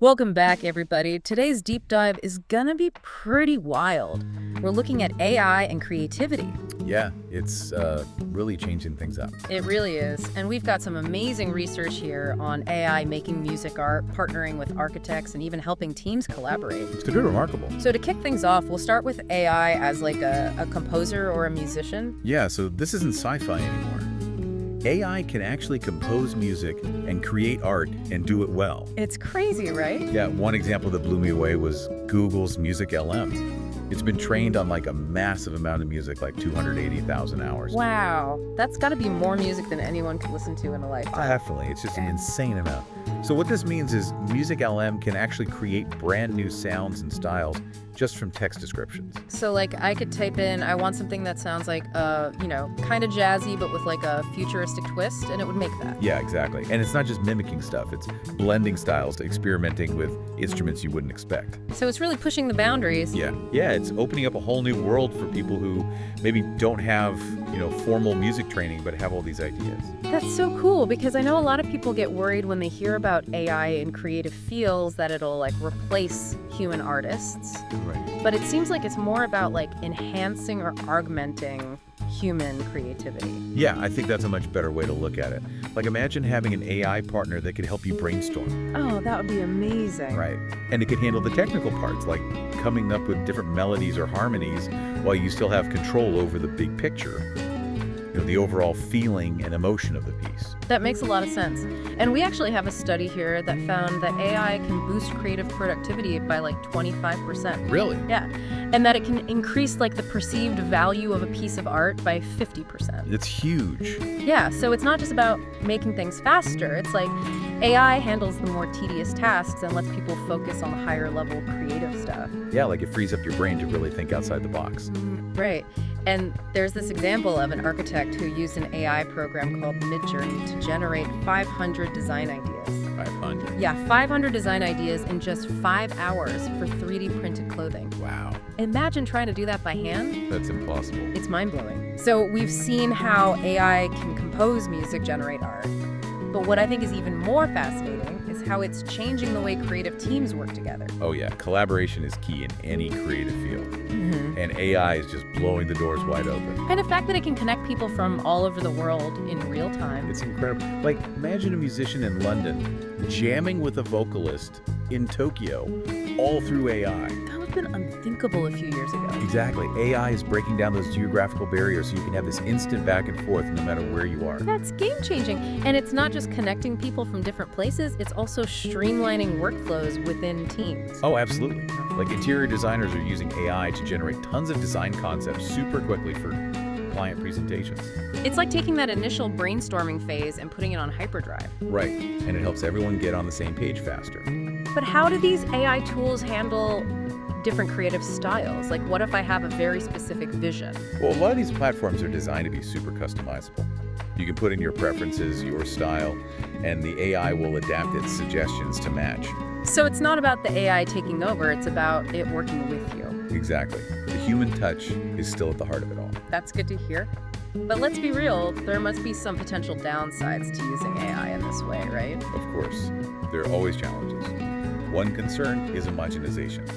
Welcome back, everybody. Today's deep dive is gonna be pretty wild. We're looking at AI and creativity. Yeah, it's really changing things up. It really is. And we've got some amazing research here on AI making music art, partnering with architects, and even helping teams collaborate. It's pretty remarkable. So to kick things off, we'll start with AI as like a composer or a musician. Yeah, so this isn't sci-fi anymore. AI can actually compose music and create art and do it well. It's crazy, right? Yeah, one example that blew me away was Google's MusicLM. It's been trained on like a massive amount of music, like 280,000 hours. Wow. That's got to be more music than anyone could listen to in a lifetime. Definitely. It's just an insane amount. So what this means is MusicLM can actually create brand new sounds and styles just from text descriptions. So like I could type in, I want something that sounds like, kind of jazzy, but with like a futuristic twist, and it would make that. Yeah, exactly. And it's not just mimicking stuff. It's blending styles, experimenting with instruments you wouldn't expect. So it's really pushing the boundaries. Yeah, it's opening up a whole new world for people who maybe don't have, formal music training, but have all these ideas. That's so cool, because I know a lot of people get worried when they hear about AI in creative fields that it'll like replace human artists. Right. But it seems like it's more about like enhancing or augmenting human creativity. Yeah, I think that's a much better way to look at it. Like imagine having an AI partner that could help you brainstorm. Oh, that would be amazing. Right. And it could handle the technical parts, like coming up with different melodies or harmonies while you still have control over the big picture. The overall feeling and emotion of the piece. That makes a lot of sense. And we actually have a study here that found that AI can boost creative productivity by like 25%. Really? Yeah. And that it can increase like the perceived value of a piece of art by 50%. It's huge. Yeah, so it's not just about making things faster. It's like AI handles the more tedious tasks and lets people focus on the higher level creative stuff. Yeah, like it frees up your brain to really think outside the box. Right. And there's this example of an architect who used an AI program called Midjourney to generate 500 design ideas. 500? Yeah, 500 design ideas in just 5 hours for 3D printed clothing. Wow. Imagine trying to do that by hand. That's impossible. It's mind-blowing. So we've seen how AI can compose music, generate art. But what I think is even more fascinating is how it's changing the way creative teams work together. Oh yeah, collaboration is key in any creative field. And AI is just blowing the doors wide open. And the fact that it can connect people from all over the world in real time. It's incredible. Like, imagine a musician in London jamming with a vocalist in Tokyo, all through AI. That would have been unthinkable a few years ago. Exactly. AI is breaking down those geographical barriers so you can have this instant back and forth no matter where you are. That's game-changing. And it's not just connecting people from different places, it's also streamlining workflows within teams. Oh, absolutely. Like interior designers are using AI to generate tons of design concepts super quickly for client presentations. It's like taking that initial brainstorming phase and putting it on hyperdrive. Right. And it helps everyone get on the same page faster. But how do these AI tools handle different creative styles? Like, what if I have a very specific vision? Well, a lot of these platforms are designed to be super customizable. You can put in your preferences, your style, and the AI will adapt its suggestions to match. So it's not about the AI taking over, it's about it working with you. Exactly. The human touch is still at the heart of it all. That's good to hear. But let's be real, there must be some potential downsides to using AI in this way, right? Of course, there are always challenges. One concern is homogenization.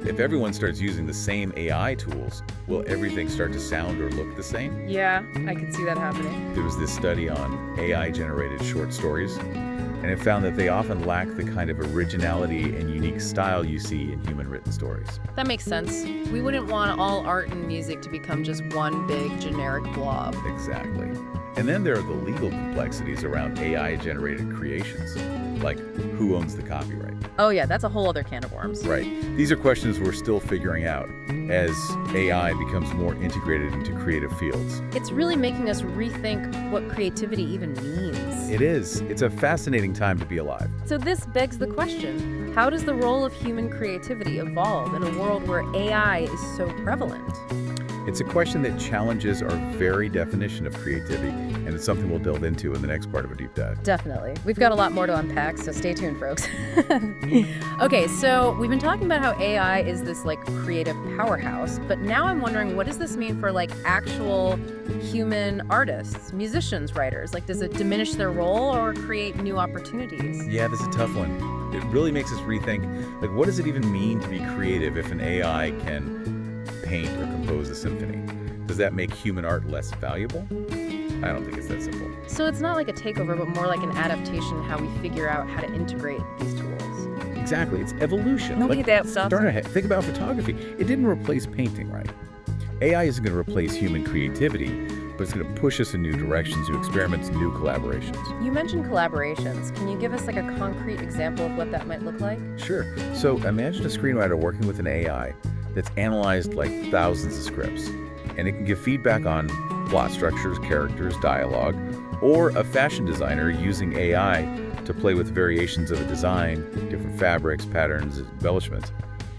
If everyone starts using the same AI tools, will everything start to sound or look the same? Yeah, I could see that happening. There was this study on AI-generated short stories, and it found that they often lack the kind of originality and unique style you see in human-written stories. That makes sense. We wouldn't want all art and music to become just one big generic blob. Exactly. And then there are the legal complexities around AI-generated creations, like who owns the copyright? Oh yeah, that's a whole other can of worms. Right. These are questions we're still figuring out as AI becomes more integrated into creative fields. It's really making us rethink what creativity even means. It is. It's a fascinating time to be alive. So this begs the question, how does the role of human creativity evolve in a world where AI is so prevalent? It's a question that challenges our very definition of creativity, and it's something we'll delve into in the next part of a deep dive. Definitely. We've got a lot more to unpack, so stay tuned, folks. Okay, so we've been talking about how AI is this like creative powerhouse, but now I'm wondering, what does this mean for like actual human artists, musicians, writers? Like, does it diminish their role or create new opportunities? Yeah, this is a tough one. It really makes us rethink, like, what does it even mean to be creative if an AI can paint or compose a symphony? Does that make human art less valuable? I don't think it's that simple. So it's not like a takeover, but more like an adaptation, how we figure out how to integrate these tools. Exactly. It's evolution. Okay, that stuff. Start ahead. Think about photography. It didn't replace painting, right? AI isn't going to replace human creativity, but it's going to push us in new directions, new experiments, new collaborations. You mentioned collaborations. Can you give us like a concrete example of what that might look like? Sure. So imagine a screenwriter working with an AI that's analyzed like thousands of scripts, and it can give feedback on plot structures, characters, dialogue, or a fashion designer using AI to play with variations of a design, different fabrics, patterns, embellishments.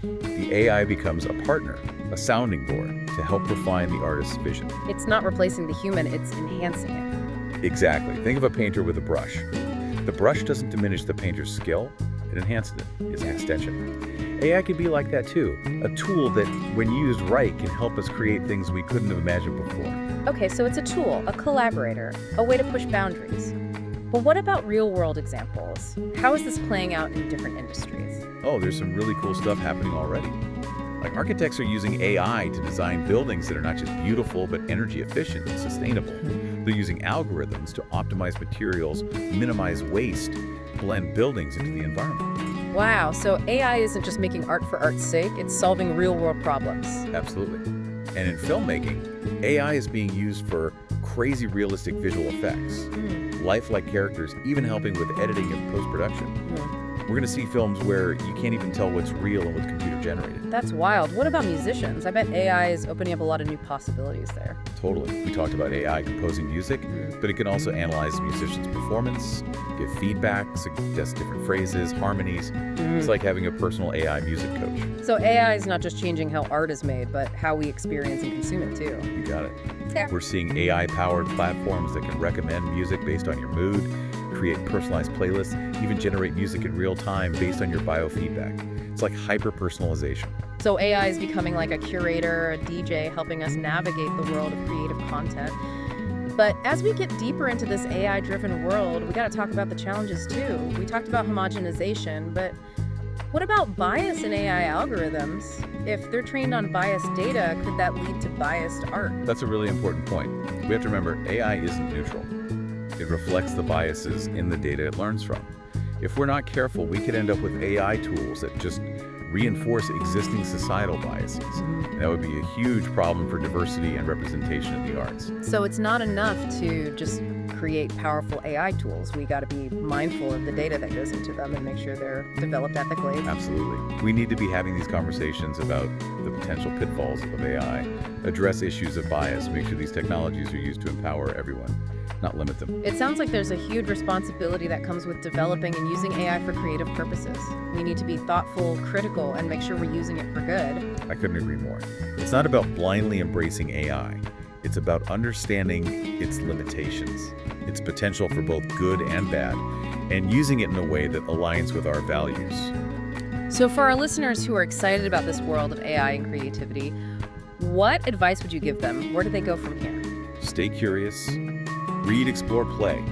The AI becomes a partner, a sounding board to help refine the artist's vision. It's not replacing the human, it's enhancing it. Exactly. Think of a painter with a brush. The brush doesn't diminish the painter's skill, it enhances it. It's an extension. AI can be like that too, a tool that, when used right, can help us create things we couldn't have imagined before. Okay, so it's a tool, a collaborator, a way to push boundaries. But what about real-world examples? How is this playing out in different industries? Oh, there's some really cool stuff happening already. Like, architects are using AI to design buildings that are not just beautiful, but energy efficient and sustainable. They're using algorithms to optimize materials, minimize waste, blend buildings into the environment. Wow, so AI isn't just making art for art's sake, it's solving real-world problems. Absolutely. And in filmmaking, AI is being used for crazy realistic visual effects, lifelike characters, even helping with editing and post-production. We're going to see films where you can't even tell what's real and what's computer generated. That's wild. What about musicians? I bet AI is opening up a lot of new possibilities there. Totally. We talked about AI composing music, but it can also analyze a musician's performance, give feedback, suggest different phrases, harmonies. It's like having a personal AI music coach. So AI is not just changing how art is made, but how we experience and consume it too. You got it. We're seeing AI-powered platforms that can recommend music based on your mood, create personalized playlists, even generate music in real time based on your biofeedback. It's like hyper-personalization. So AI is becoming like a curator, a DJ, helping us navigate the world of creative content. But as we get deeper into this AI-driven world, we got to talk about the challenges too. We talked about homogenization, but what about bias in AI algorithms? If they're trained on biased data, could that lead to biased art? That's a really important point. We have to remember, AI isn't neutral. It reflects the biases in the data it learns from. If we're not careful, we could end up with AI tools that just reinforce existing societal biases. And that would be a huge problem for diversity and representation in the arts. So it's not enough to just create powerful AI tools. We got to be mindful of the data that goes into them and make sure they're developed ethically. Absolutely. We need to be having these conversations about the potential pitfalls of AI, address issues of bias, make sure these technologies are used to empower everyone, not limit them. It sounds like there's a huge responsibility that comes with developing and using AI for creative purposes. We need to be thoughtful, critical, and make sure we're using it for good. I couldn't agree more. It's not about blindly embracing AI. It's about understanding its limitations, its potential for both good and bad, and using it in a way that aligns with our values. So for our listeners who are excited about this world of AI and creativity, what advice would you give them? Where do they go from here? Stay curious, read, explore, play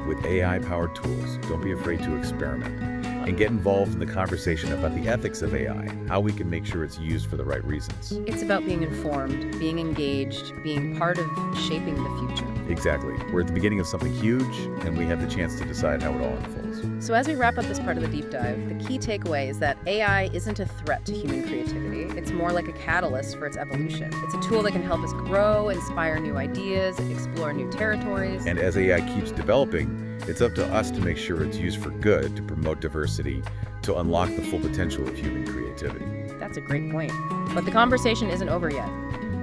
with AI-powered tools. Don't be afraid to experiment. And get involved in the conversation about the ethics of AI, how we can make sure it's used for the right reasons. It's about being informed, being engaged, being part of shaping the future. Exactly. We're at the beginning of something huge, and we have the chance to decide how it all unfolds. So as we wrap up this part of the deep dive, the key takeaway is that AI isn't a threat to human creativity. It's more like a catalyst for its evolution. It's a tool that can help us grow, inspire new ideas, explore new territories. And as AI keeps developing, it's up to us to make sure it's used for good, to promote diversity, to unlock the full potential of human creativity. That's a great point. But the conversation isn't over yet.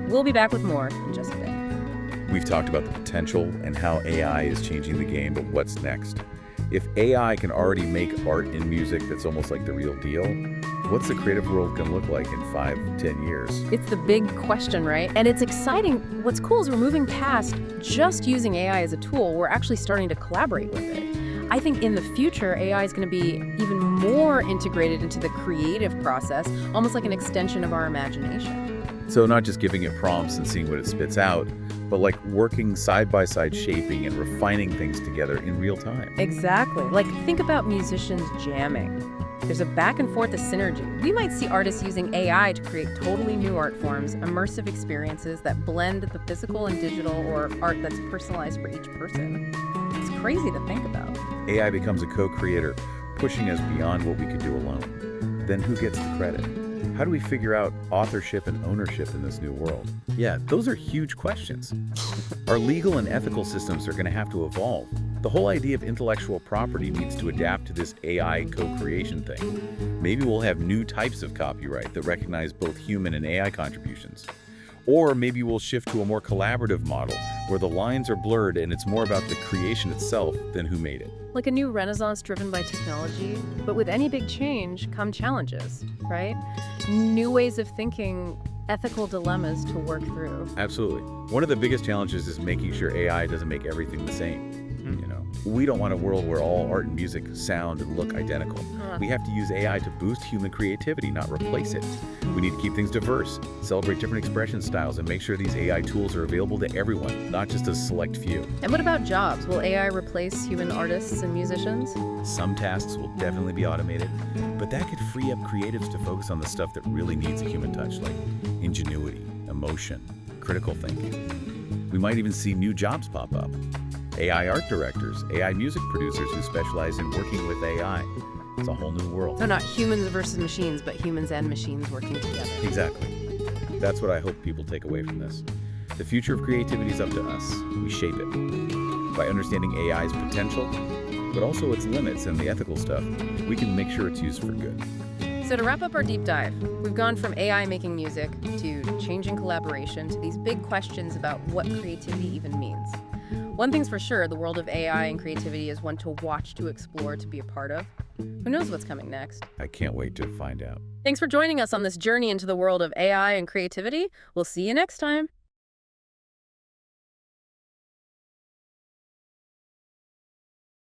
We'll be back with more in just a bit. We've talked about the potential and how AI is changing the game, but what's next? If AI can already make art and music that's almost like the real deal, what's the creative world going to look like in 5, 10 years? It's the big question, right? And it's exciting. What's cool is we're moving past just using AI as a tool. We're actually starting to collaborate with it. I think in the future, AI is going to be even more integrated into the creative process, almost like an extension of our imagination. So not just giving it prompts and seeing what it spits out, but like working side by side, shaping and refining things together in real time. Exactly. Like think about musicians jamming. There's a back and forth of synergy. We might see artists using AI to create totally new art forms, immersive experiences that blend the physical and digital, or art that's personalized for each person. It's crazy to think about. AI becomes a co-creator, pushing us beyond what we could do alone. Then who gets the credit? How do we figure out authorship and ownership in this new world? Yeah, those are huge questions. Our legal and ethical systems are going to have to evolve. The whole idea of intellectual property needs to adapt to this AI co-creation thing. Maybe we'll have new types of copyright that recognize both human and AI contributions. Or maybe we'll shift to a more collaborative model where the lines are blurred and it's more about the creation itself than who made it. Like a new renaissance driven by technology, but with any big change come challenges, right? New ways of thinking, ethical dilemmas to work through. Absolutely. One of the biggest challenges is making sure AI doesn't make everything the same. We don't want a world where all art and music sound and look identical. We have to use AI to boost human creativity, not replace it. We need to keep things diverse, celebrate different expression styles, and make sure these AI tools are available to everyone, not just a select few. And what about jobs? Will AI replace human artists and musicians? Some tasks will definitely be automated, but that could free up creatives to focus on the stuff that really needs a human touch, like ingenuity, emotion, critical thinking. We might even see new jobs pop up. AI art directors, AI music producers who specialize in working with AI. It's a whole new world. So not humans versus machines, but humans and machines working together. Exactly. That's what I hope people take away from this. The future of creativity is up to us. We shape it. By understanding AI's potential, but also its limits and the ethical stuff, we can make sure it's used for good. So to wrap up our deep dive, we've gone from AI making music to changing collaboration to these big questions about what creativity even means. One thing's for sure, the world of AI and creativity is one to watch, to explore, to be a part of. Who knows what's coming next? I can't wait to find out. Thanks for joining us on this journey into the world of AI and creativity. We'll see you next time.